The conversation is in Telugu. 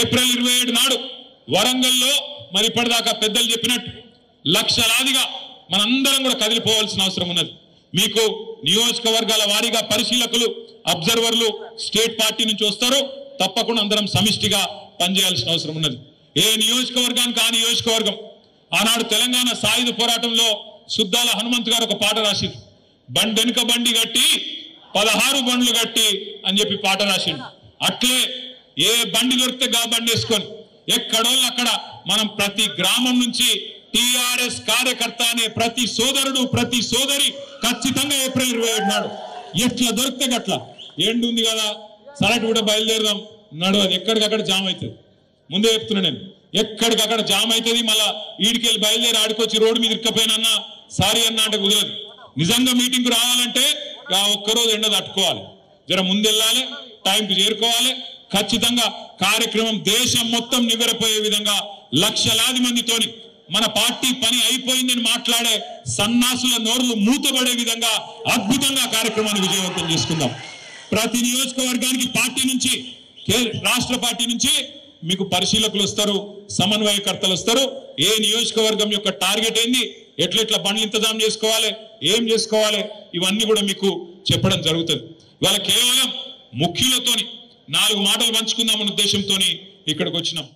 ఏప్రిల్ 27 నాడు వరంగల్లో మరి ఇప్పటిదాకా పెద్దలు చెప్పినట్టు లక్షలాదిగా మనందరం కూడా కదిలిపోవాల్సిన అవసరం ఉన్నది. మీకు నియోజకవర్గాల వారీగా పరిశీలకులు అబ్జర్వర్లు స్టేట్ పార్టీ నుంచి వస్తారు. తప్పకుండా అందరం సమిష్టిగా పనిచేయాల్సిన అవసరం ఉన్నది. ఏ నియోజకవర్గానికి ఆ నియోజకవర్గం. ఆనాడు తెలంగాణ సాయుధ పోరాటంలో సుద్దాల హనుమంత్ గారు ఒక పాట రాసిండు. బండెనుక బండి గట్టి 16 బండ్లు గట్టి అని చెప్పి పాట రాసిండు. అట్లే ఏ బండి దొరికితే గా బండి వేసుకొని ఎక్కడోళ్ళు అక్కడ మనం ప్రతి గ్రామం నుంచి టిఆర్ఎస్ కార్యకర్త అనే ప్రతి సోదరుడు ప్రతి సోదరి ఖచ్చితంగా ఏప్రిల్ 27 నాడు ఎట్లా దొరికితే గట్లా ఎండు ఉంది కదా సరటి కూడా బయలుదేరదాం నడవదు. ఎక్కడికక్కడ జామ్ అవుతుంది. ముందే చెప్తున్నా నేను, ఎక్కడికక్కడ జామ్ అవుతుంది. మళ్ళా ఈడికెళ్ళి బయలుదేరి ఆడుకొచ్చి రోడ్డు మీద ఇరుక్కపోయినా సారీ అన్న అంటే కుదరదు. నిజంగా మీటింగ్ రావాలంటే ఒక్కరోజు ఎండ తట్టుకోవాలి, జర ముందెళ్ళాలి, టైంకి చేరుకోవాలి. ఖచ్చితంగా కార్యక్రమం దేశం మొత్తం నివ్వెరపోయే విధంగా లక్షలాది మందితోని మన పార్టీ పని అయిపోయిందని మాట్లాడే సన్నాసుల నోర్లు మూతబడే విధంగా అద్భుతంగా కార్యక్రమాన్ని విజయవంతం చేసుకుందాం. ప్రతి నియోజకవర్గానికి పార్టీ నుంచి రాష్ట్ర పార్టీ నుంచి మీకు పరిశీలకులు వస్తారు, సమన్వయకర్తలు వస్తారు. ఏ నియోజకవర్గం యొక్క టార్గెట్ ఏంది, ఎట్లెట్లా బండ్లు ఇంతజాం చేసుకోవాలి, ఏం చేసుకోవాలి, ఇవన్నీ కూడా మీకు చెప్పడం జరుగుతుంది. ఇవాళ కేవలం ముఖ్యులతోని 4 మాటలు పంచుకుందామన్న ఉద్దేశంతో ఇక్కడికి వచ్చినాం.